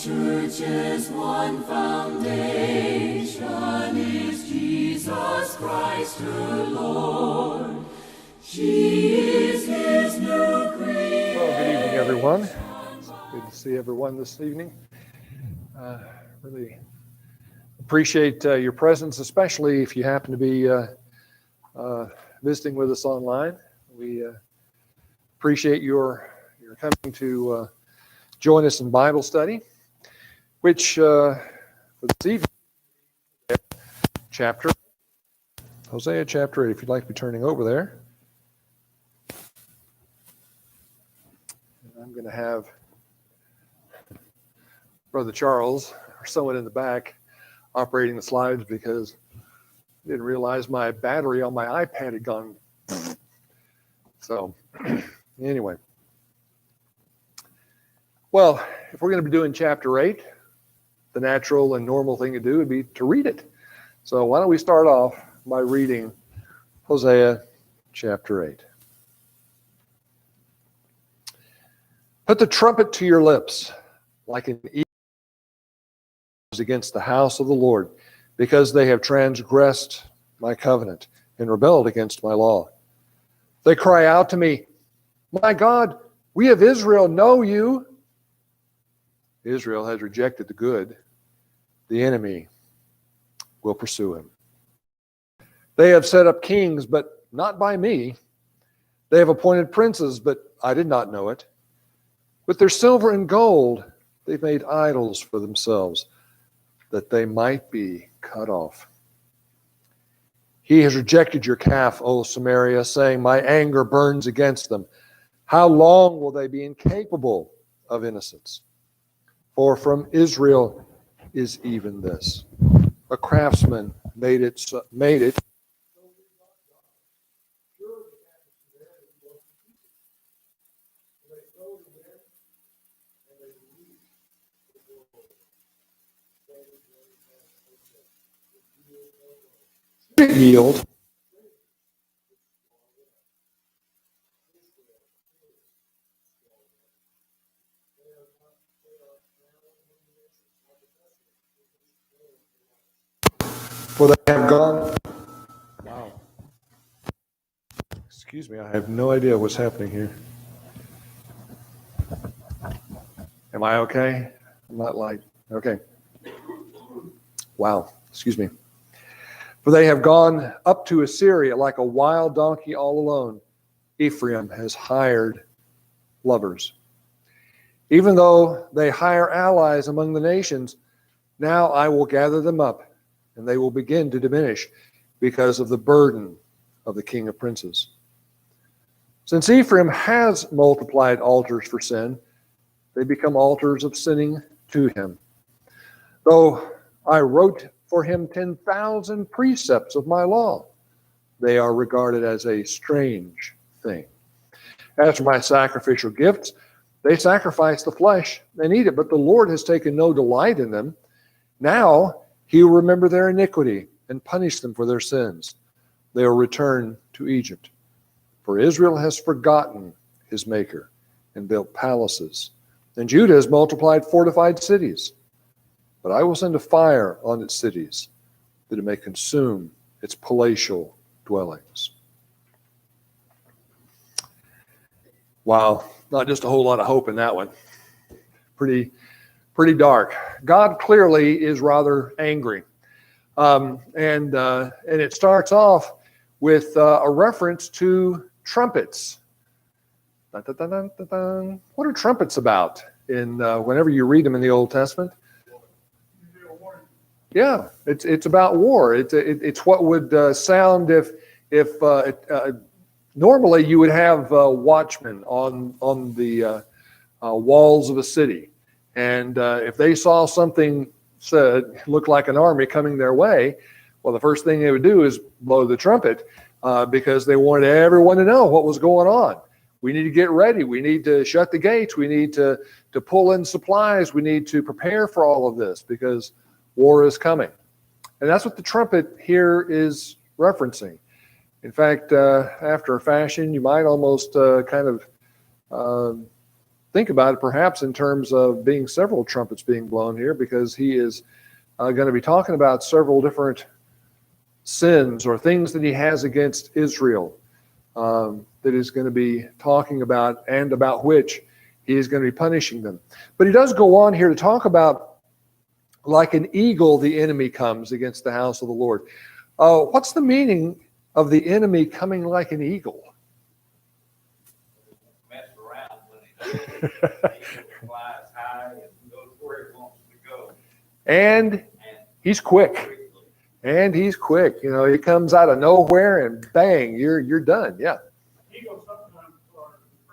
church's one foundation is Jesus Christ her Lord. She is his new creation. Well, good evening, everyone. It's good to see everyone this evening. Really appreciate your presence, especially if you happen to be visiting with us online. We appreciate your coming to join us in Bible study, which for this evening, Hosea chapter 8, if you'd like to be turning over there. And I'm going to have Brother Charles, or someone in the back, operating the slides because I didn't realize my battery on my iPad had gone. So, anyway. Well, if we're going to be doing chapter 8, the natural and normal thing to do would be to read it. So why don't we start off by reading Hosea chapter 8. Put the trumpet to your lips like an eagle against the house of the Lord, because they have transgressed my covenant and rebelled against my law. They cry out to me, "My God, we of Israel know you." Israel has rejected the good. The enemy will pursue him. They have set up kings, but not by me. They have appointed princes, but I did not know it. With their silver and gold, they've made idols for themselves, that they might be cut off. He has rejected your calf, O Samaria, saying, "My anger burns against them." How long will they be incapable of innocence? For from Israel is even this. A craftsman made it. Yield. For they have gone. Wow. Excuse me, I have no idea what's happening here. Am I okay? I'm not okay. Wow, excuse me. For they have gone up to Assyria like a wild donkey all alone. Ephraim has hired lovers. Even though they hire allies among the nations, now I will gather them up, and they will begin to diminish because of the burden of the king of princes. Since Ephraim has multiplied altars for sin, they become altars of sinning to him. Though I wrote for him 10,000 precepts of my law, they are regarded as a strange thing. As for my sacrificial gifts, they sacrifice the flesh and eat it, but the Lord has taken no delight in them. Now he will remember their iniquity and punish them for their sins. They will return to Egypt. For Israel has forgotten his maker and built palaces, and Judah has multiplied fortified cities. But I will send a fire on its cities, that it may consume its palatial dwellings. Wow, not just a whole lot of hope in that one. Pretty dark. God clearly is rather angry. And it starts off with a reference to trumpets. Dun, dun, dun, dun, dun, dun. What are trumpets about whenever you read them in the Old Testament? Yeah, it's about war. It's what would sound if normally you would have watchmen on the walls of a city, and if they saw something looked like an army coming their way, well, the first thing they would do is blow the trumpet because they wanted everyone to know what was going on. We need to get ready. We need to shut the gates. We need to pull in supplies. We need to prepare for all of this because war is coming. And that's what the trumpet here is referencing. In fact, after a fashion, you might almost kind of think about it perhaps in terms of being several trumpets being blown here, because he is going to be talking about several different sins or things that he has against Israel that is going to be talking about, and about which he is going to be punishing them. But he does go on here to talk about, like an eagle, the enemy comes against the house of the Lord. What's the meaning of the enemy coming like an eagle? Mess around when he flies high and goes where he wants to go. And he's quick. And he's quick. You know, he comes out of nowhere and bang, you're done. Yeah. Eagles sometimes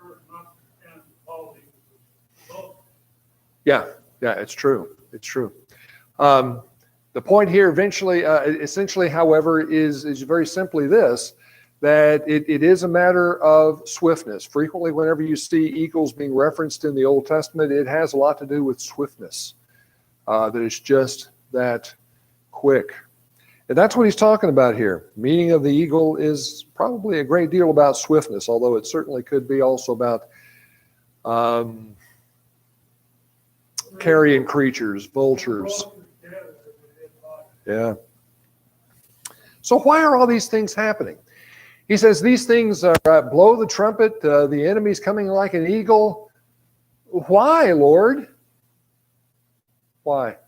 are not and quality. Yeah, it's true. It's true. The point here essentially, however, is very simply this, that it is a matter of swiftness. Frequently, whenever you see eagles being referenced in the Old Testament, it has a lot to do with swiftness, that it's just that quick. And that's what he's talking about here. The meaning of the eagle is probably a great deal about swiftness, although it certainly could be also about carrion creatures, vultures. Yeah. So why are all these things happening? He says these things blow the trumpet, the enemy's coming like an eagle. Why, Lord? Why?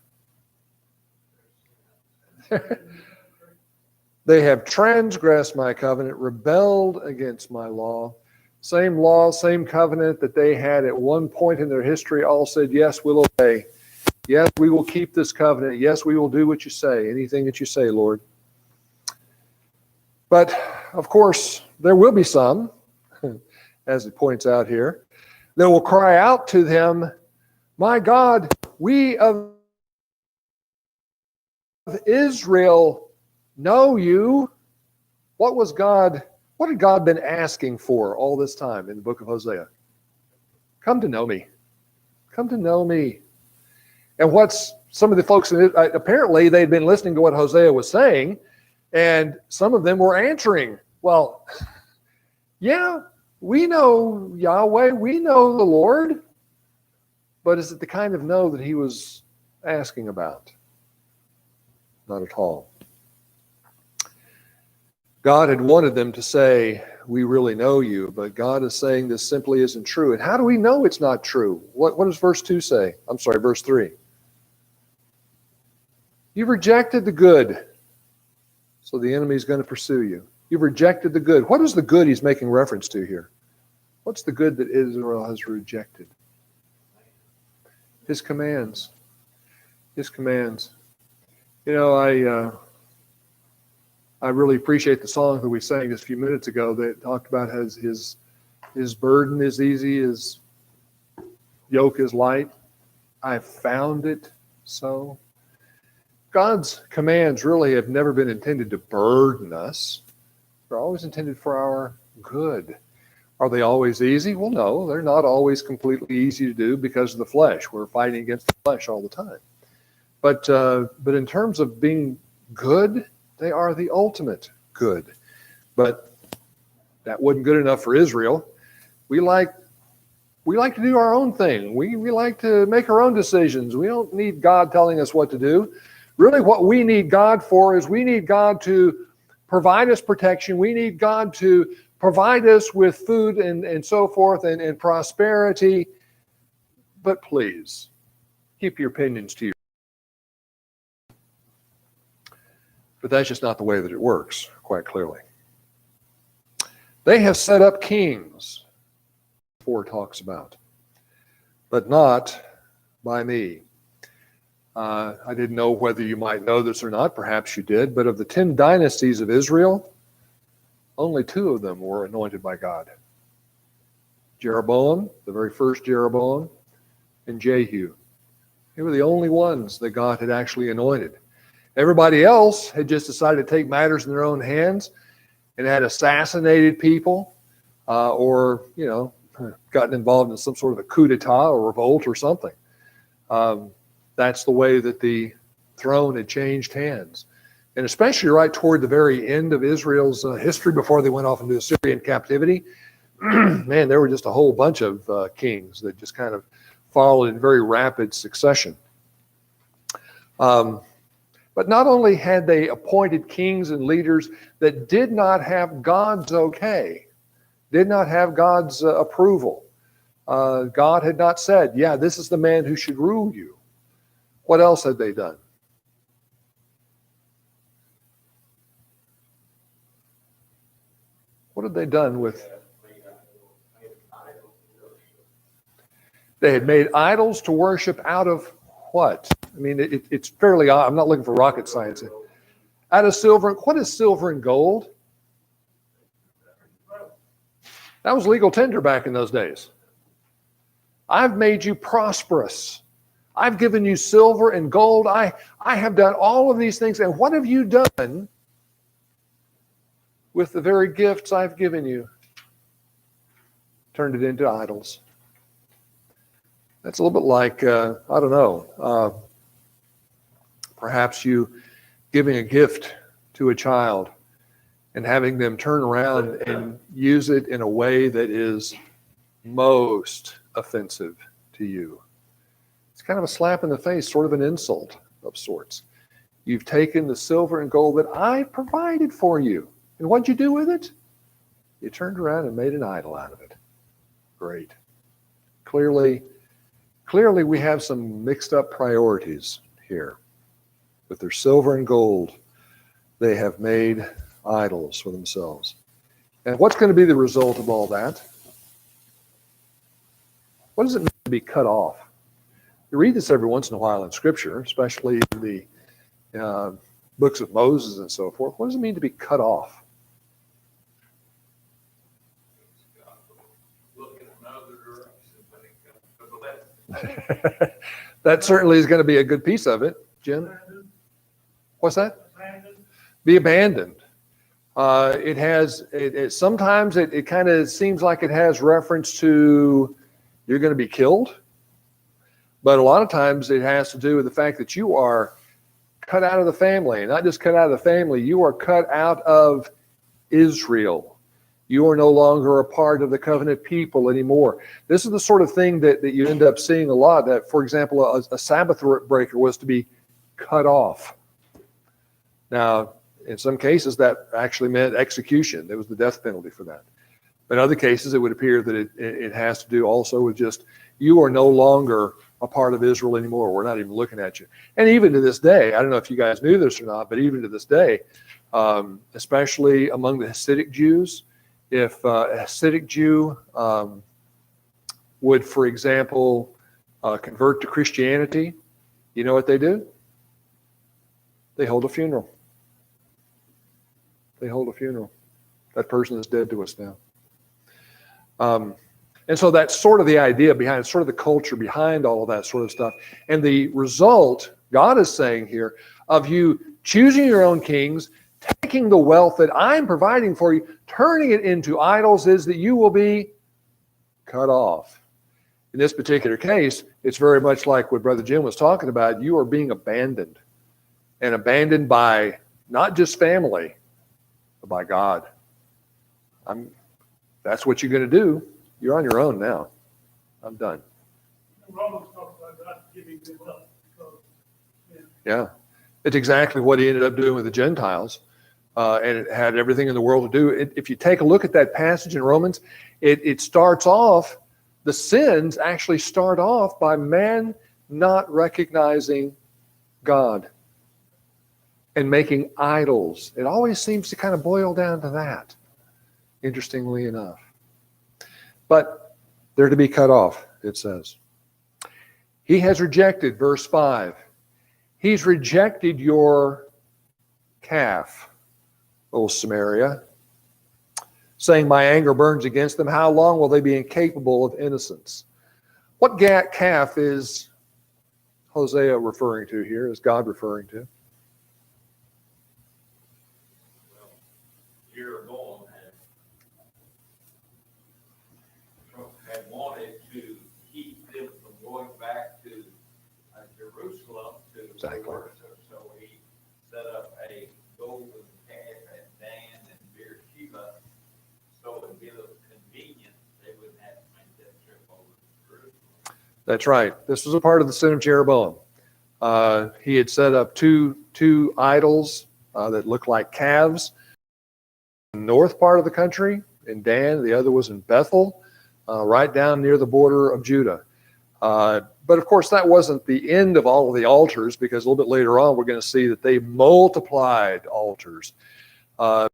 They have transgressed my covenant, rebelled against my law. Same law, same covenant that they had at one point in their history, all said, yes, we'll obey. Yes, we will keep this covenant. Yes, we will do what you say, anything that you say, Lord. But, of course, there will be some, as it points out here, that will cry out to them, my God, we of Israel know you. What had God been asking for all this time in the book of Hosea? Come to know me. Come to know me. And what's some of the folks, apparently they'd been listening to what Hosea was saying, and some of them were answering, well, yeah, we know Yahweh, we know the Lord, but is it the kind of know that he was asking about? Not at all. God had wanted them to say, we really know you, but God is saying this simply isn't true. And how do we know it's not true? What does verse 2 say? I'm sorry, verse 3. You've rejected the good, so the enemy is going to pursue you. You've rejected the good. What is the good he's making reference to here? What's the good that Israel has rejected? His commands. His commands. You know, I really appreciate the song that we sang just a few minutes ago that talked about his burden is easy, his yoke is light. I've found it so. God's commands really have never been intended to burden us. They're always intended for our good. Are they always easy? Well, no, they're not always completely easy to do because of the flesh. We're fighting against the flesh all the time. But in terms of being good, they are the ultimate good. But that wasn't good enough for Israel. We like to do our own thing. We like to make our own decisions. We don't need God telling us what to do. Really, what we need God for is we need God to provide us protection. We need God to provide us with food and so forth and prosperity. But please, keep your opinions to yourself. But that's just not the way that it works, quite clearly. They have set up kings, 4 talks about, but not by me. I didn't know whether you might know this or not. Perhaps you did. But of the 10 dynasties of Israel, only 2 of them were anointed by God. Jeroboam, the very first Jeroboam, and Jehu. They were the only ones that God had actually anointed. Everybody else had just decided to take matters in their own hands and had assassinated people or, gotten involved in some sort of a coup d'etat or revolt or something. That's the way that the throne had changed hands. And especially right toward the very end of Israel's history before they went off into Assyrian captivity, man, there were just a whole bunch of kings that just kind of followed in very rapid succession. But not only had they appointed kings and leaders that did not have God's okay, did not have God's approval. God had not said, yeah, this is the man who should rule you. What else had they done? What had they done with? They had made idols to worship out of what? I mean, it's fairly, I'm not looking for rocket science. Out of silver. What is silver and gold? That was legal tender back in those days. I've made you prosperous. I've given you silver and gold. I have done all of these things. And what have you done with the very gifts I've given you? Turned it into idols. That's a little bit like, I don't know, perhaps you giving a gift to a child and having them turn around and use it in a way that is most offensive to you. It's kind of a slap in the face, sort of an insult of sorts. You've taken the silver and gold that I provided for you. And what'd you do with it? You turned around and made an idol out of it. Great. Clearly we have some mixed up priorities here. With their silver and gold, they have made idols for themselves. And what's going to be the result of all that? What does it mean to be cut off? You read this every once in a while in Scripture, especially in the books of Moses and so forth. What does it mean to be cut off? That certainly is going to be a good piece of it, Jim. What's that? Be abandoned. Sometimes it kind of seems like it has reference to you're going to be killed, but a lot of times it has to do with the fact that you are cut out of the family, and not just cut out of the family, you are cut out of Israel. You are no longer a part of the covenant people anymore. This is the sort of thing that you end up seeing a lot. That, for example, a Sabbath breaker was to be cut off. Now, in some cases, that actually meant execution. There was the death penalty for that. But in other cases, it would appear that it has to do also with just you are no longer a part of Israel anymore. We're not even looking at you. And even to this day, I don't know if you guys knew this or not, but even to this day, especially among the Hasidic Jews, if a Hasidic Jew would, for example, convert to Christianity, you know what they do? They hold a funeral. They hold a funeral. That person is dead to us now. And so that's sort of the idea behind it, sort of the culture behind all of that sort of stuff. And the result, God is saying here, of you choosing your own kings, taking the wealth that I'm providing for you, turning it into idols, is that you will be cut off. In this particular case, it's very much like what Brother Jim was talking about. You are being abandoned, and abandoned by not just family, but by God. That's what you're going to do. You're on your own now. I'm done. Romans talks about God giving them up. Yeah. It's exactly what he ended up doing with the Gentiles. And it had everything in the world to do. If you take a look at that passage in Romans, it starts off, the sins actually start off by man not recognizing God and making idols. It always seems to kind of boil down to that, interestingly enough. But they're to be cut off, it says. He has rejected, verse 5. He's rejected your calf, O Samaria, saying, my anger burns against them. How long will they be incapable of innocence? What calf is Hosea referring to here? Is God referring to? Jeroboam had wanted to keep them from going back to Jerusalem to worship, so he set up a golden calf at Dan and Beersheba, so it would be convenient That's right. This was a part of the sin of Jeroboam. He had set up two idols that looked like calves in the north part of the country, in Dan. The other was in Bethel, right down near the border of Judah. But of course, that wasn't the end of all of the altars, because a little bit later on, we're going to see that they multiplied altars, up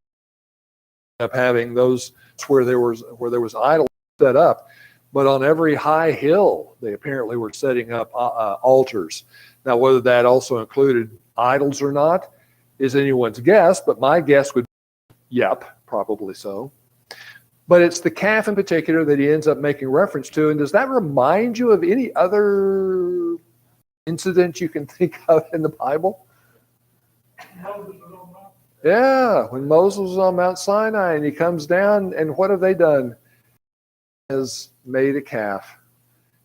having those where there was idols set up. But on every high hill, they apparently were setting up altars. Now, whether that also included idols or not is anyone's guess, but my guess would be, yep, probably so. But it's the calf in particular that he ends up making reference to. And does that remind you of any other incident you can think of in the Bible? Yeah, when Moses was on Mount Sinai and he comes down, and what have they done? Has made a calf,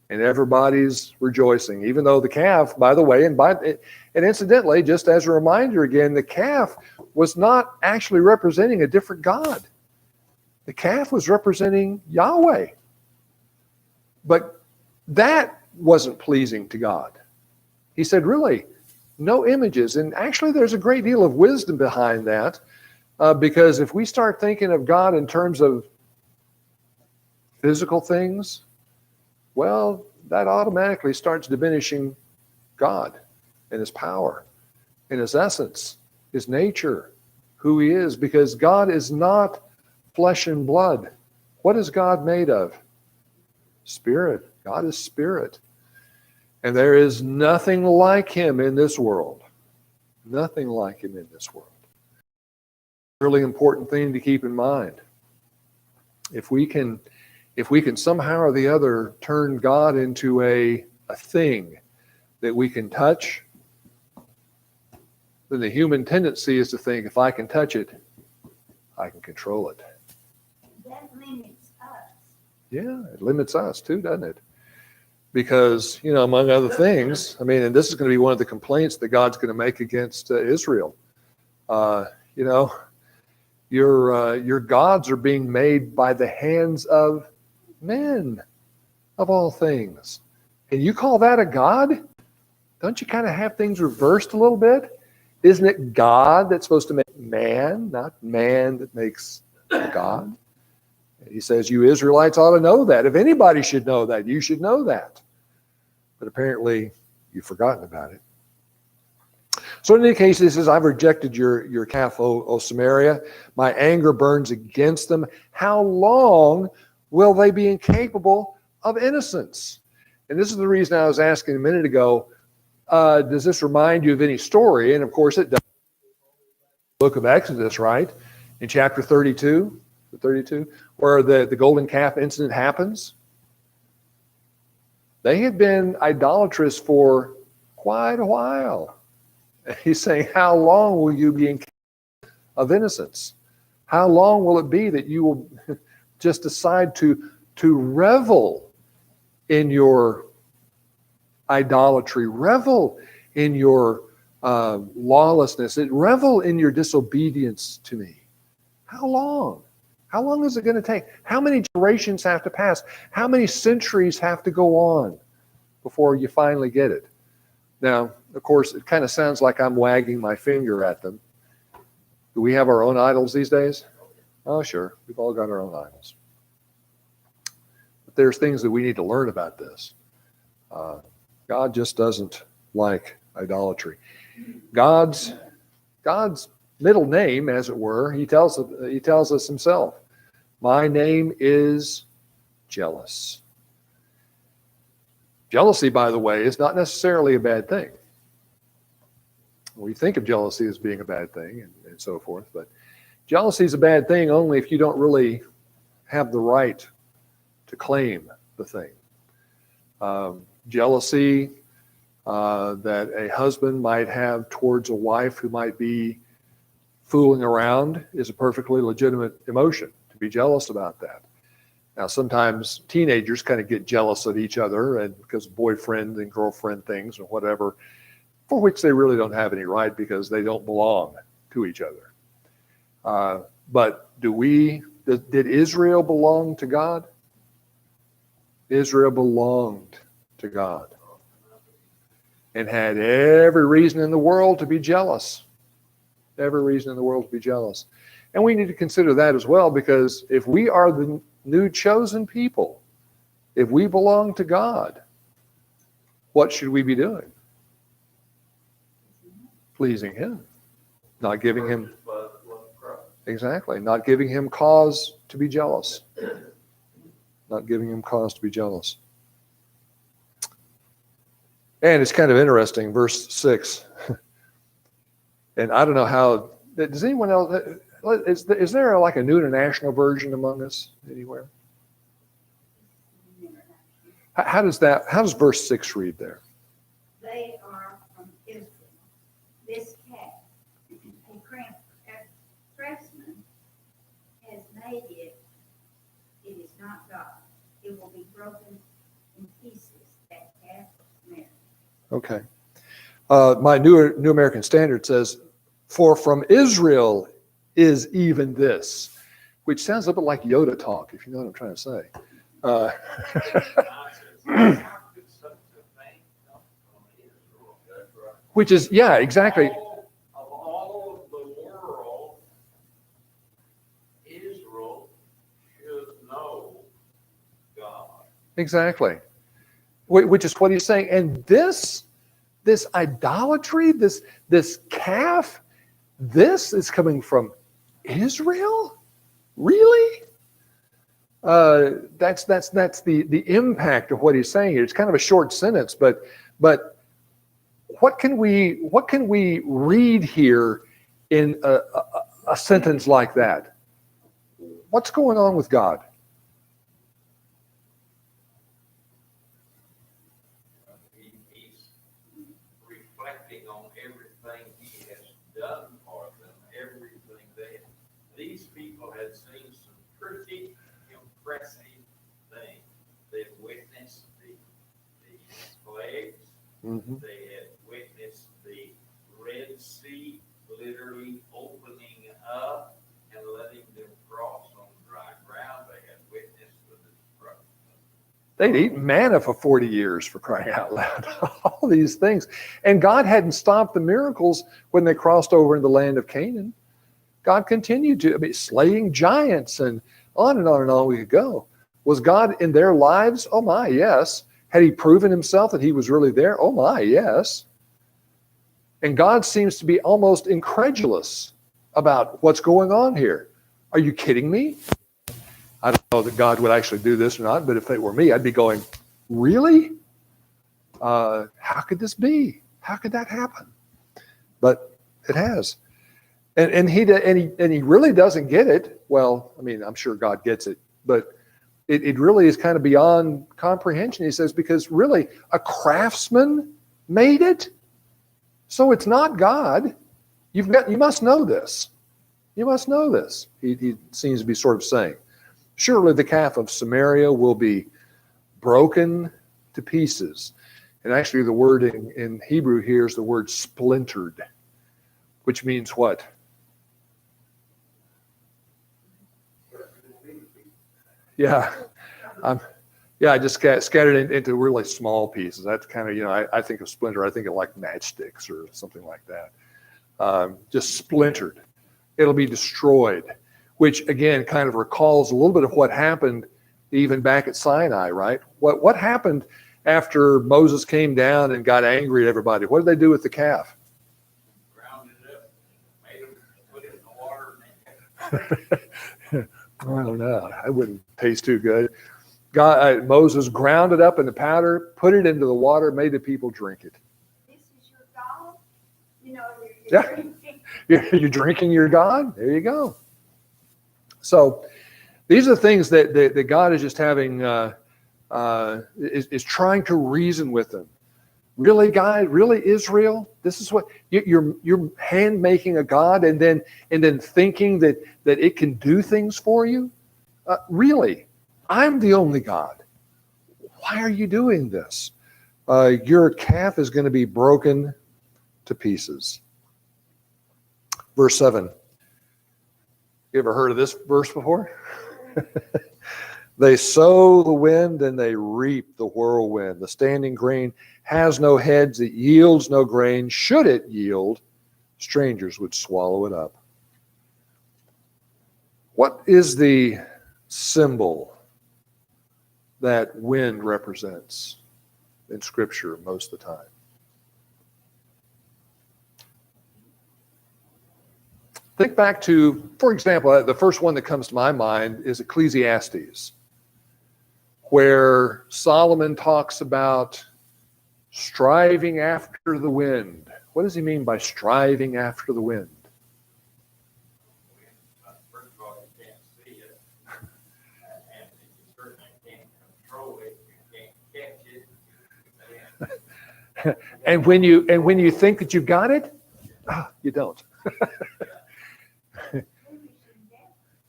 and everybody's rejoicing, even though the calf, by the way, and incidentally, just as a reminder again, the calf was not actually representing a different god. The calf was representing Yahweh. But that wasn't pleasing to God. He said, really, no images. And actually, there's a great deal of wisdom behind that, because if we start thinking of God in terms of physical things, well, that automatically starts diminishing God and his power and his essence, his nature, who he is, because God is not flesh and blood. What is God made of? Spirit. God is spirit. And there is nothing like him in this world. Nothing like him in this world. Really important thing to keep in mind. If we can somehow or the other turn God into a thing that we can touch, then the human tendency is to think, if I can touch it, I can control it. That limits us. Yeah, it limits us too, doesn't it? Because, among other things, and this is going to be one of the complaints that God's going to make against Israel. Your gods are being made by the hands of men, of all things. And you call that a god? Don't you kind of have things reversed a little bit? Isn't it God that's supposed to make man, not man that makes a god? And he says, you Israelites ought to know that. If anybody should know that, you should know that. But apparently, you've forgotten about it. So in any case, he says, I've rejected your calf, O Samaria. My anger burns against them. How long will they be incapable of innocence? And this is the reason I was asking a minute ago, does this remind you of any story? And of course it does. Book of Exodus, right? In chapter 32, where the golden calf incident happens. They had been idolatrous for quite a while. He's saying, how long will you be incapable of innocence? How long will it be that you will just decide to revel in your idolatry, revel in your lawlessness, revel in your disobedience to me? How long? How long is it going to take? How many generations have to pass? How many centuries have to go on before you finally get it? Now, of course, it kind of sounds like I'm wagging my finger at them. Do we have our own idols these days? Oh, sure. We've all got our own idols. But there's things that we need to learn about this. God just doesn't like idolatry. God's middle name, as it were, he tells us himself. My name is jealous. Jealousy, by the way, is not necessarily a bad thing. We think of jealousy as being a bad thing and so forth, but jealousy is a bad thing only if you don't really have the right to claim the thing. Jealousy that a husband might have towards a wife who might be fooling around is a perfectly legitimate emotion, to be jealous about that. Now, sometimes teenagers kind of get jealous of each other and because of boyfriend and girlfriend things or whatever, for which they really don't have any right because they don't belong to each other. But did Israel belong to God? Israel belonged to God and had every reason in the world to be jealous. Every reason in the world to be jealous. And we need to consider that as well, because if we are the new chosen people, if we belong to God, what should we be doing? Pleasing Him. Not giving Him, exactly, not giving Him cause to be jealous. Not giving Him cause to be jealous. And it's kind of interesting, verse 6. And I don't know how, does anyone else, is there like a New International Version among us anywhere? How does verse 6 read there? They are from Israel. This cat, a craftsman, has made it. It is not God. It will be broken in pieces. That calf of Mary. Okay. My New American Standard says, "For from Israel is even this," which sounds a bit like Yoda talk, if you know what I'm trying to say. How could such a thing come from Israel? That's right. Which is, yeah, exactly. Of all of the world, Israel should know God. Exactly. Which is what he's saying. And this idolatry, this calf, this is coming from Israel? Really? That's the impact of what he's saying here. It's kind of a short sentence, but what can we read here in a sentence like that? What's going on with God? He's reflecting on everything He has done for them, everything these people had seen some pretty impressive things. They'd witnessed the plagues. Mm-hmm. They had witnessed the Red Sea literally opening up and letting them cross on dry ground. They had witnessed the destruction. They'd eaten manna for 40 years, for crying out loud. All these things. And God hadn't stopped the miracles when they crossed over in the land of Canaan. God continued to, slaying giants and on and on and on we could go. Was God in their lives? Oh my, yes. Had He proven Himself that He was really there? Oh my, yes. And God seems to be almost incredulous about what's going on here. Are you kidding me? I don't know that God would actually do this or not, but if it were me, I'd be going, really? How could this be? How could that happen? But it has. And he really doesn't get it. Well, I'm sure God gets it, but it really is kind of beyond comprehension. He says, because really a craftsman made it, so it's not God. You must know this. You must know this. He seems to be sort of saying, surely the calf of Samaria will be broken to pieces. And actually the word in Hebrew here is the word splintered, which means what? Yeah. I just scattered it into really small pieces. That's kind of, I think of splinter, I think of like matchsticks or something like that. Just splintered. It'll be destroyed, which again kind of recalls a little bit of what happened even back at Sinai, right? What happened after Moses came down and got angry at everybody? What did they do with the calf? Ground it up, made them put it in the water. I don't know. It wouldn't taste too good. Moses ground it up in the powder, put it into the water, made the people drink it. This is your God? You're Yeah. drinking. You're drinking your God? There you go. So these are things that God is just having, is trying to reason with them. Really, guys? Really, Israel? This is what you're hand making a God and then thinking that it can do things for you? Really? I'm the only God. Why are you doing this? Your calf is going to be broken to pieces. Verse 7. You ever heard of this verse before? They sow the wind and they reap the whirlwind. The standing grain has no heads, it yields no grain. Should it yield, strangers would swallow it up. What is the symbol that wind represents in Scripture most of the time? Think back to, for example, the first one that comes to my mind is Ecclesiastes, where Solomon talks about striving after the wind. What does he mean by striving after the wind? First of all, you can't see it, and you certainly can't control it. You can't catch it. And when you think that you've got it, you don't.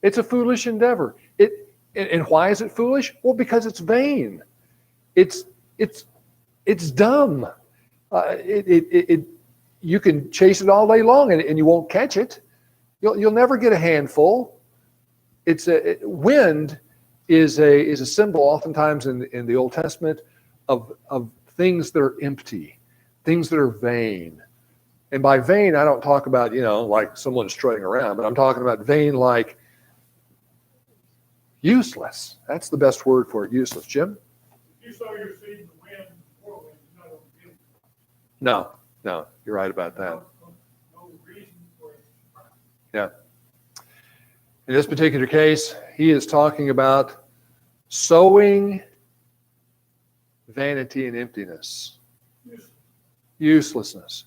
It's a foolish endeavor. And why is it foolish? Well, because it's vain. It's dumb. You can chase it all day long and you won't catch it. You'll never get a handful. Wind is a symbol oftentimes in the Old Testament of things that are empty, things that are vain. And by vain, I don't talk about, like someone strutting around, but I'm talking about vain like useless. That's the best word for it, useless. Jim? You sow your seed in the wind, whirlwind, you're not going to get it. No, you're right about that. No reason for it. Yeah. In this particular case, he is talking about sowing vanity and emptiness, uselessness.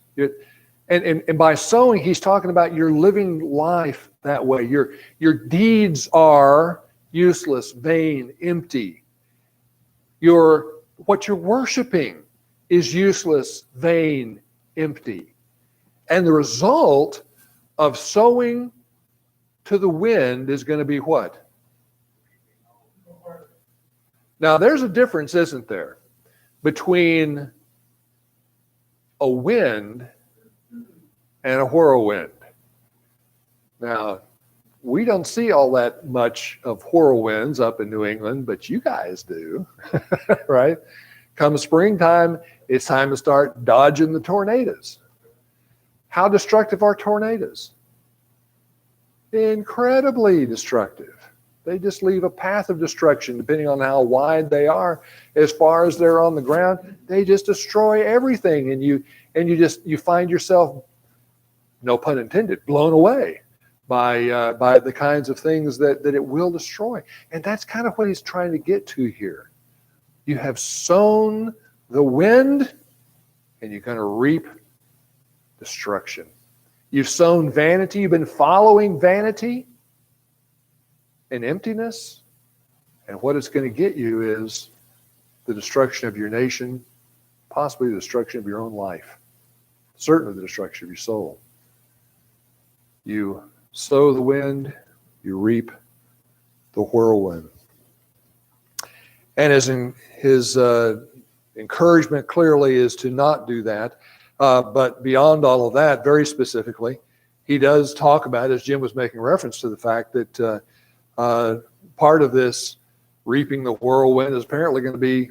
And by sowing, he's talking about your living life that way. Your deeds are useless, vain, empty. What you're worshiping is useless, vain, empty. And the result of sowing to the wind is going to be what? Now, there's a difference, isn't there, between a wind and a whirlwind. Now, we don't see all that much of whirlwinds up in New England, but you guys do, right? Come springtime, it's time to start dodging the tornadoes. How destructive are tornadoes? Incredibly destructive. They just leave a path of destruction depending on how wide they are. As far as they're on the ground, they just destroy everything, and you find yourself, no pun intended, blown away by the kinds of things that it will destroy. And that's kind of what he's trying to get to here. You have sown the wind, and you're going to reap destruction. You've sown vanity. You've been following vanity and emptiness. And what it's going to get you is the destruction of your nation, possibly the destruction of your own life, certainly the destruction of your soul. You sow the wind, you reap the whirlwind. And his encouragement clearly is to not do that. But beyond all of that, very specifically, he does talk about, as Jim was making reference to the fact that part of this reaping the whirlwind is apparently going to be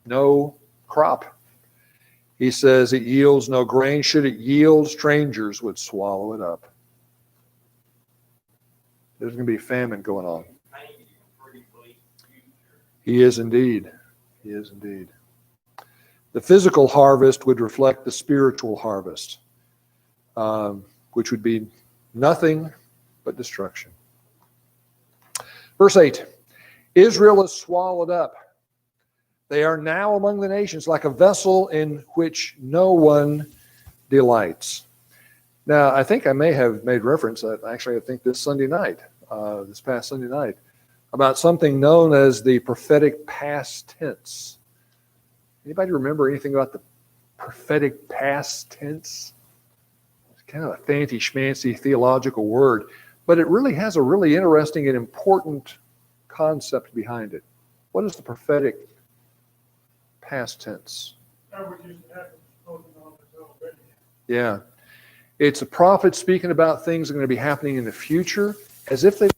no crop. He says it yields no grain. Should it yield, strangers would swallow it up. There's going to be famine going on. He is indeed. He is indeed. The physical harvest would reflect the spiritual harvest, which would be nothing but destruction. Verse 8, Israel is swallowed up. They are now among the nations like a vessel in which no one delights. Now, I think I may have made reference, actually I think this past Sunday night, about something known as the prophetic past tense. Anybody remember anything about the prophetic past tense? It's kind of a fancy schmancy theological word, but it really has a really interesting and important concept behind it. What is the prophetic past tense? That which is to happen, spoken of is already. Yeah. It's a prophet speaking about things that are going to be happening in the future as if they...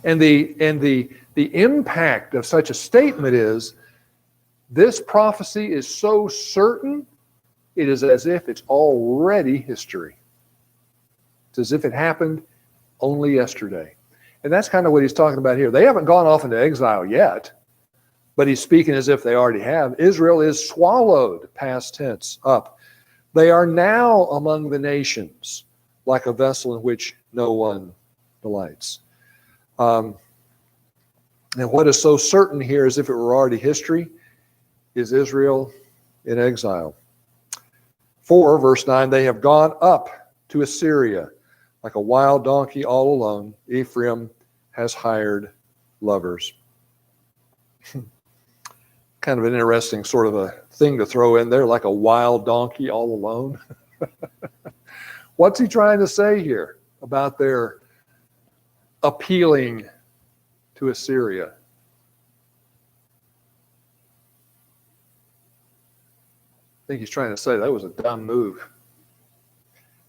And the impact of such a statement is, this prophecy is so certain, it is as if it's already history. It's as if it happened only yesterday. And that's kind of what he's talking about here. They haven't gone off into exile yet, but he's speaking as if they already have. Israel is swallowed, past tense, up. They are now among the nations, like a vessel in which no one delights. And what is so certain here, as if it were already history, is Israel in exile. 4, verse 9, they have gone up to Assyria like a wild donkey all alone. Ephraim has hired lovers. Kind of an interesting sort of a thing to throw in there, like a wild donkey all alone. What's he trying to say here about their appealing to Assyria? I think he's trying to say that was a dumb move.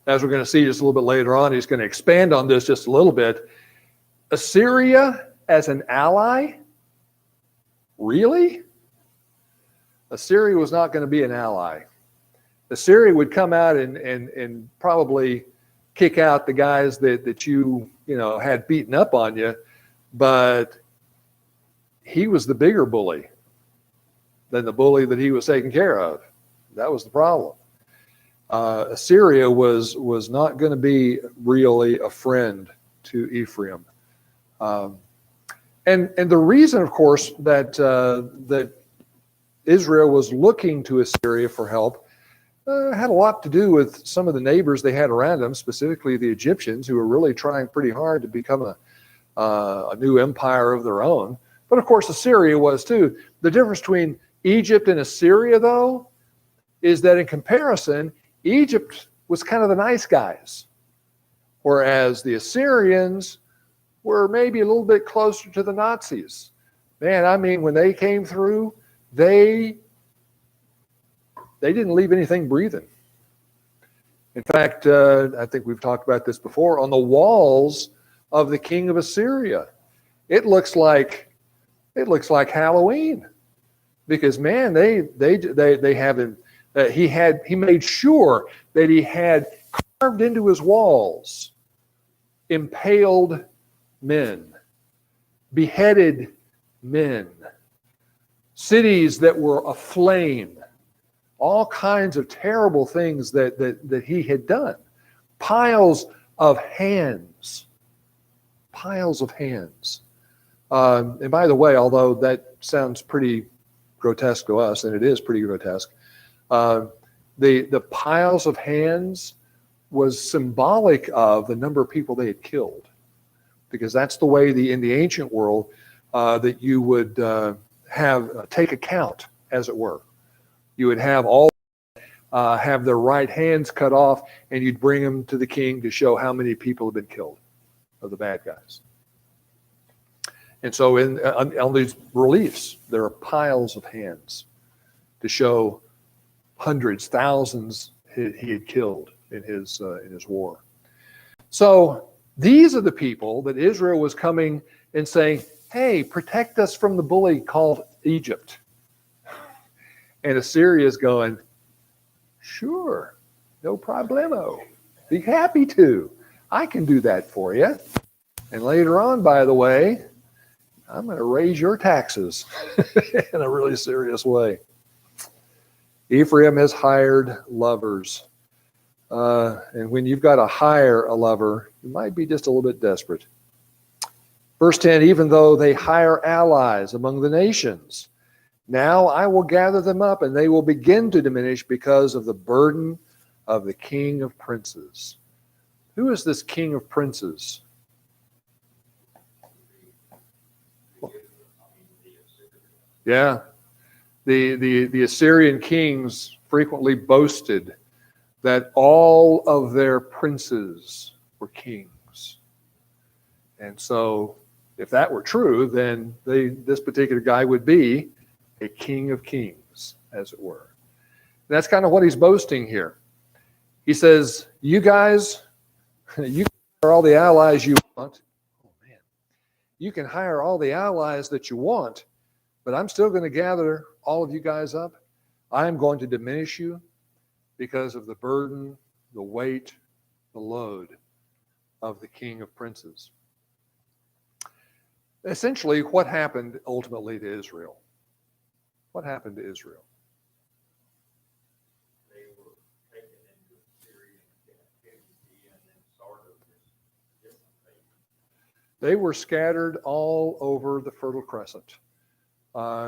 As we're going to see just a little bit later on, he's going to expand on this just a little bit. Assyria as an ally? Really? Assyria was not going to be an ally. Assyria would come out and probably kick out the guys that you had beaten up on you, but he was the bigger bully than the bully that he was taking care of. That was the problem. Assyria was not going to be really a friend to Ephraim. And the reason, of course, that Israel was looking to Assyria for help had a lot to do with some of the neighbors they had around them, specifically the Egyptians, who were really trying pretty hard to become a new empire of their own. But of course, Assyria was too. The difference between Egypt and Assyria, though, is that in comparison, Egypt was kind of the nice guys, whereas the Assyrians were maybe a little bit closer to the Nazis. Man, I mean, when they came through, they didn't leave anything breathing. In fact, I think we've talked about this before, on the walls of the king of Assyria, it looks like Halloween, because man, they have him. He made sure that he had carved into his walls impaled men, beheaded men, cities that were aflame, all kinds of terrible things that he had done. Piles of hands. And by the way, although that sounds pretty grotesque to us, and it is pretty grotesque, the piles of hands was symbolic of the number of people they had killed, because that's the way in the ancient world that you would take account, as it were. You would have all have their right hands cut off, and you'd bring them to the king to show how many people have been killed of the bad guys. And so on these reliefs, there are piles of hands to show hundreds, thousands he had killed in his war. So these are the people that Israel was coming and saying, hey, protect us from the bully called Egypt. And Assyria is going, sure, no problemo. Be happy to. I can do that for you. And later on, by the way, I'm going to raise your taxes in a really serious way. Ephraim has hired lovers. And when you've got to hire a lover, you might be just a little bit desperate. Verse 10, even though they hire allies among the nations, now I will gather them up, and they will begin to diminish because of the burden of the king of princes. Who is this king of princes? Yeah, the Assyrian kings frequently boasted that all of their princes were kings. And so if that were true, then this particular guy would be a king of kings, as it were. And that's kind of what he's boasting here. He says, you guys are all the allies you want. Oh, man. You can hire all the allies that you want, but I'm still going to gather all of you guys up. I am going to diminish you because of the burden, the weight, the load of the King of Princes. Essentially, what happened ultimately to Israel? What happened to Israel? They were taken into Syrian captivity and then sort of dissipated. They were scattered all over the Fertile Crescent.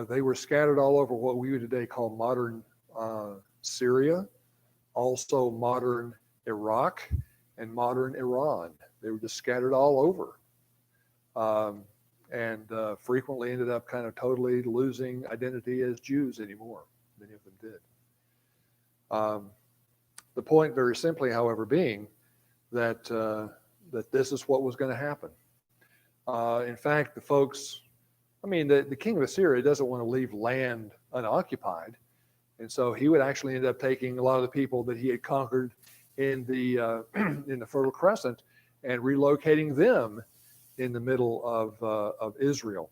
They were scattered all over what we would today call modern Syria, also modern Iraq, and modern Iran. They were just scattered all over. And frequently ended up kind of totally losing identity as Jews anymore. Many of them did. The point, very simply, however, being that that this is what was going to happen. In fact, the folks, the king of Assyria doesn't want to leave land unoccupied, and so he would actually end up taking a lot of the people that he had conquered in the in the Fertile Crescent and relocating them in the middle of Israel.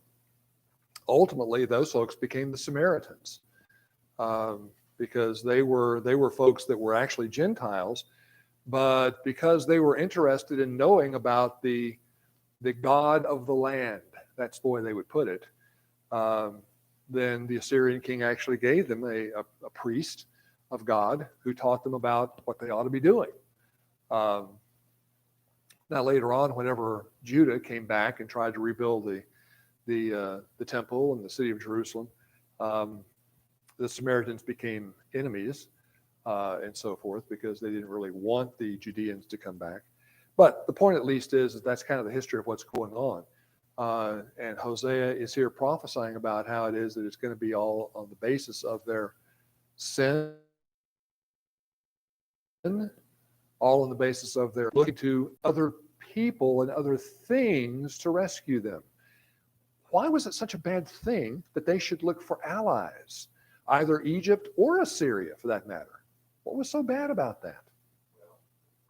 Ultimately, those folks became the Samaritans because they were folks that were actually Gentiles, but because they were interested in knowing about the God of the land, that's the way they would put it, then the Assyrian king actually gave them a priest of God who taught them about what they ought to be doing. Now later on, whenever Judah came back and tried to rebuild the temple and the city of Jerusalem, the Samaritans became enemies and so forth because they didn't really want the Judeans to come back. But the point, at least, is that that's kind of the history of what's going on. And Hosea is here prophesying about how it is that it's going to be all on the basis of their sin, all on the basis of their looking to other people and other things to rescue them. Why was it such a bad thing that they should look for allies, either Egypt or Assyria for that matter? What was so bad about that? Well,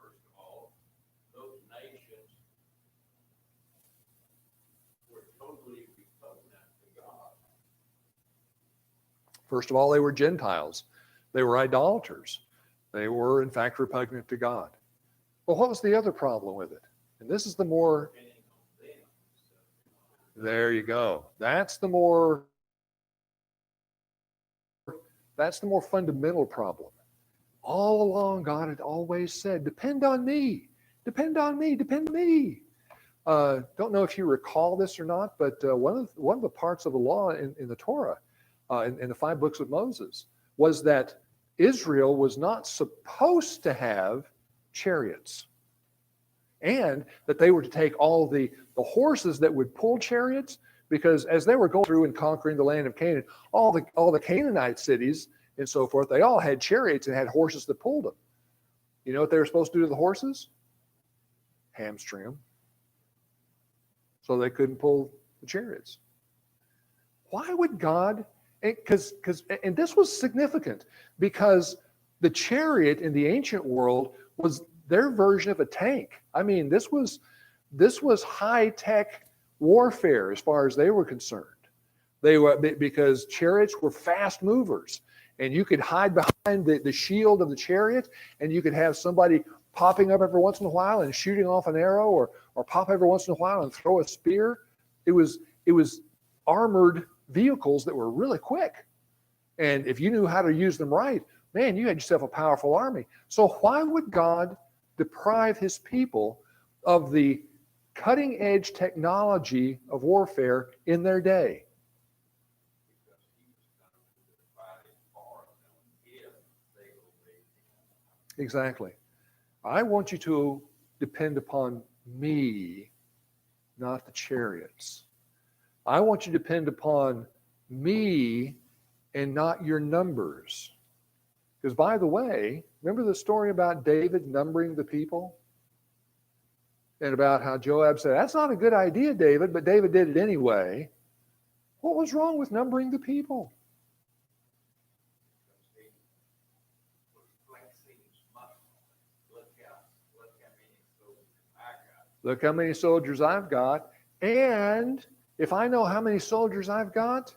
first of all, those nations were totally repugnant to God. First of all, they were Gentiles. They were idolaters. They were, in fact, repugnant to God. Well, what was the other problem with it? And this is the more, there you go. That's the more fundamental problem. All along, God had always said, depend on me, depend on me, depend on me. Don't know if you recall this or not, but one of the parts of the law in the Torah, in the 5 books of Moses, was that Israel was not supposed to have chariots, and that they were to take all the horses that would pull chariots, because as they were going through and conquering the land of Canaan, all the Canaanite cities and so forth, they all had chariots and had horses that pulled them. You know what they were supposed to do to the horses? Hamstring them, so they couldn't pull the chariots. Why would God? And this was significant because the chariot in the ancient world was their version of a tank. I mean, this was high-tech warfare as far as they were concerned. They were, because chariots were fast movers, and you could hide behind the shield of the chariot, and you could have somebody popping up every once in a while and shooting off an arrow, or pop every once in a while and throw a spear. It was armored vehicles that were really quick. And if you knew how to use them right, man, you had yourself a powerful army. So why would God deprive his people of the cutting edge technology of warfare in their day? Because he was going to fight for them if they obeyed him. Exactly. I want you to depend upon me, not the chariots. I want you to depend upon me and not your numbers. Because, by the way, remember the story about David numbering the people? And about how Joab said, that's not a good idea, David, but David did it anyway. What was wrong with numbering the people? Because he was flexing his muscle. Look how many soldiers I got. Look how many soldiers I've got. And if I know how many soldiers I've got,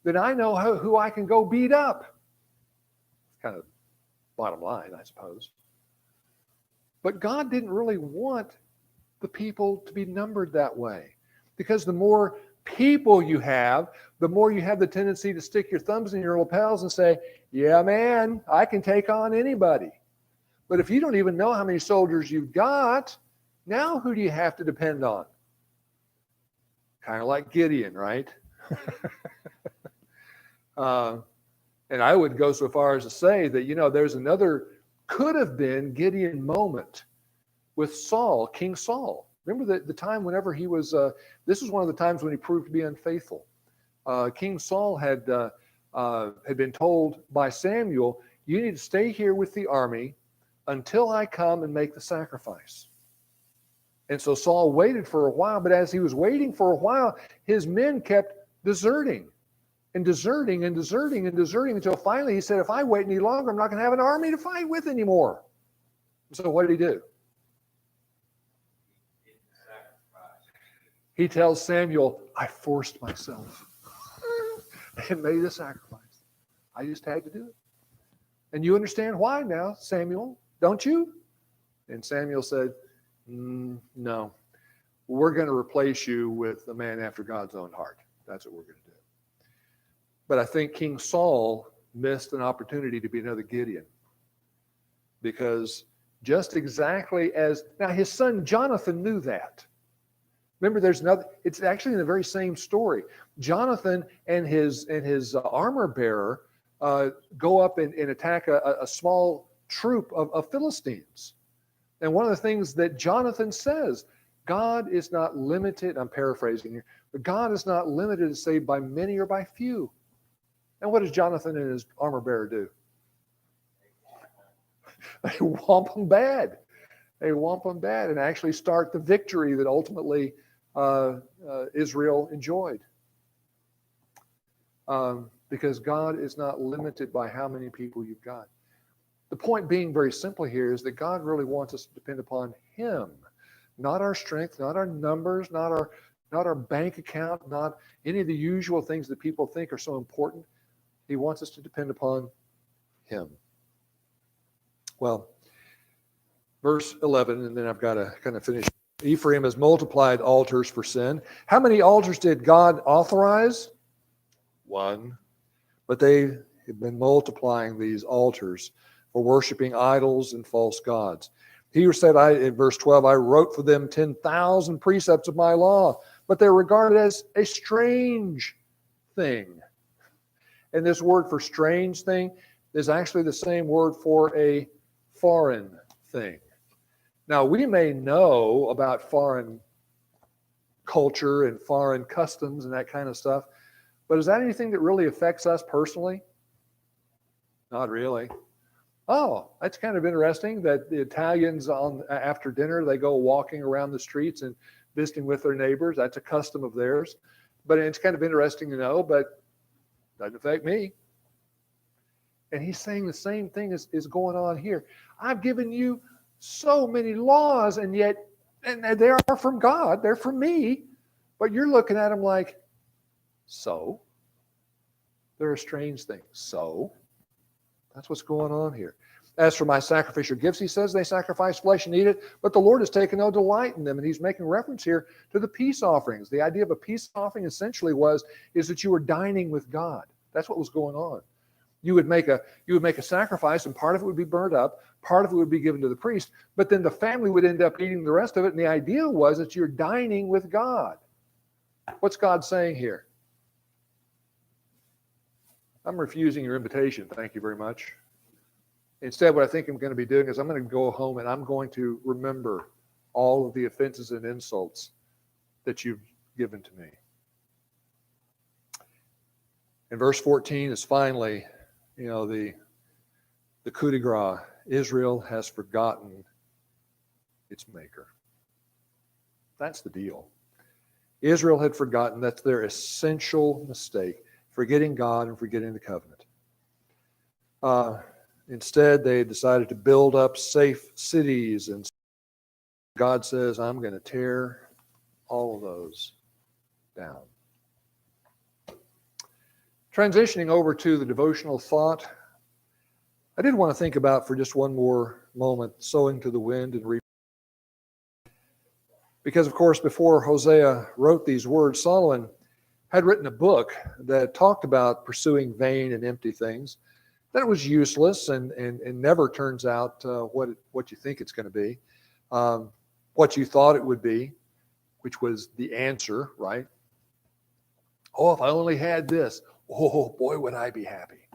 then I know who I can go beat up. Kind of bottom line, I suppose. But God didn't really want the people to be numbered that way. Because the more people you have, the more you have the tendency to stick your thumbs in your lapels and say, yeah, man, I can take on anybody. But if you don't even know how many soldiers you've got, now who do you have to depend on? Kind of like Gideon, right? And I would go so far as to say that, there's another could have been Gideon moment with Saul, King Saul. Remember the time whenever he was, this was one of the times when he proved to be unfaithful. King Saul had been told by Samuel, you need to stay here with the army until I come and make the sacrifice. And so Saul waited for a while, but as he was waiting for a while, his men kept deserting and deserting and deserting and deserting until finally he said, if I wait any longer, I'm not going to have an army to fight with anymore. So what did he do? He tells Samuel, I forced myself and made a sacrifice. I just had to do it. And you understand why now, Samuel, don't you? And Samuel said, no, we're going to replace you with a man after God's own heart. That's what we're going to do. But I think King Saul missed an opportunity to be another Gideon. Because just exactly as, now his son Jonathan knew that. Remember, there's another, it's actually in the very same story. Jonathan and his armor bearer go up and attack a small troop of Philistines. And one of the things that Jonathan says, God is not limited, I'm paraphrasing here, but God is not limited to save by many or by few. And what does Jonathan and his armor bearer do? They whomp them bad. They whomp them bad and actually start the victory that ultimately Israel enjoyed. Because God is not limited by how many people you've got. The point being very simple here is that God really wants us to depend upon Him, not our strength, not our numbers, not our bank account, not any of the usual things that people think are so important. He wants us to depend upon Him. Well, verse 11, and then I've got to kind of finish. Ephraim has multiplied altars for sin. How many altars did God authorize? One. But they have been multiplying these altars for worshiping idols and false gods. He said, in verse 12, I wrote for them 10,000 precepts of my law, but they're regarded as a strange thing. And this word for strange thing is actually the same word for a foreign thing. Now, we may know about foreign culture and foreign customs and that kind of stuff, but is that anything that really affects us personally? Not really. Oh, that's kind of interesting that the Italians after dinner, they go walking around the streets and visiting with their neighbors. That's a custom of theirs. But it's kind of interesting to know, but doesn't affect me. And he's saying the same thing is going on here. I've given you so many laws, and yet, and they are from God, they're from me, but you're looking at them like, so? They're a strange thing. So? That's what's going on here. As for my sacrificial gifts, he says, they sacrifice flesh and eat it, but the Lord has taken no delight in them. And he's making reference here to the peace offerings. The idea of a peace offering essentially is that you were dining with God. That's what was going on. You would make a sacrifice, and part of it would be burnt up, part of it would be given to the priest, but then the family would end up eating the rest of it. And the idea was that you're dining with God. What's God saying here? I'm refusing your invitation. Thank you very much. Instead, what I think I'm going to be doing is I'm going to go home and I'm going to remember all of the offenses and insults that you've given to me. And verse 14 is finally, the coup de grace. Israel has forgotten its maker. That's the deal. Israel had forgotten. That's their essential mistake, forgetting God and forgetting the covenant. Instead, they decided to build up safe cities, and God says, I'm going to tear all of those down. Transitioning over to the devotional thought, I did want to think about for just one more moment sowing to the wind and reaping. Because, of course, before Hosea wrote these words, Solomon had written a book that talked about pursuing vain and empty things, that it was useless and never turns out what you think it's going to be, what you thought it would be, which was the answer, right? Oh, if I only had this, oh boy, would I be happy.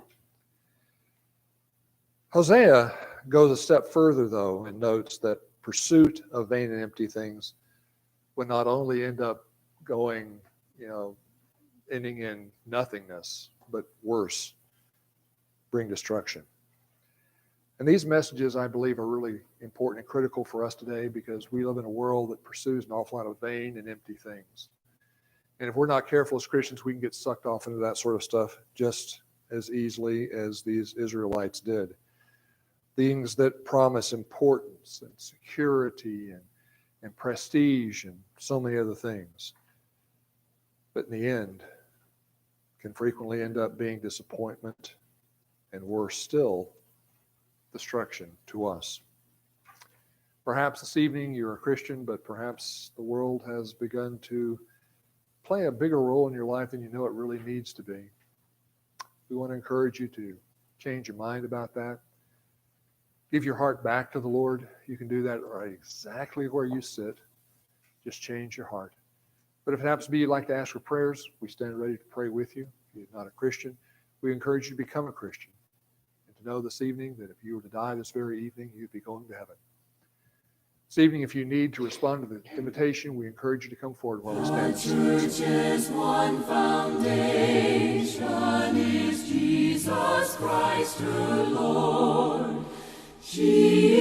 Hosea goes a step further, though, and notes that pursuit of vain and empty things would not only end up going, ending in nothingness, but worse, bring destruction. And these messages, I believe, are really important and critical for us today because we live in a world that pursues an awful lot of vain and empty things. And if we're not careful as Christians, we can get sucked off into that sort of stuff just as easily as these Israelites did. Things that promise importance and security and prestige and so many other things. But in the end, can frequently end up being disappointment and worse still, destruction to us. Perhaps this evening you're a Christian, but perhaps the world has begun to play a bigger role in your life than you know it really needs to be. We want to encourage you to change your mind about that. Give your heart back to the Lord. You can do that right exactly where you sit. Just change your heart. But if it happens to be you'd like to ask for prayers, we stand ready to pray with you. If you're not a Christian, we encourage you to become a Christian and to know this evening that if you were to die this very evening, you'd be going to heaven. This evening, if you need to respond to the invitation, we encourage you to come forward while we stand. The church's one foundation is Jesus Christ her Lord. She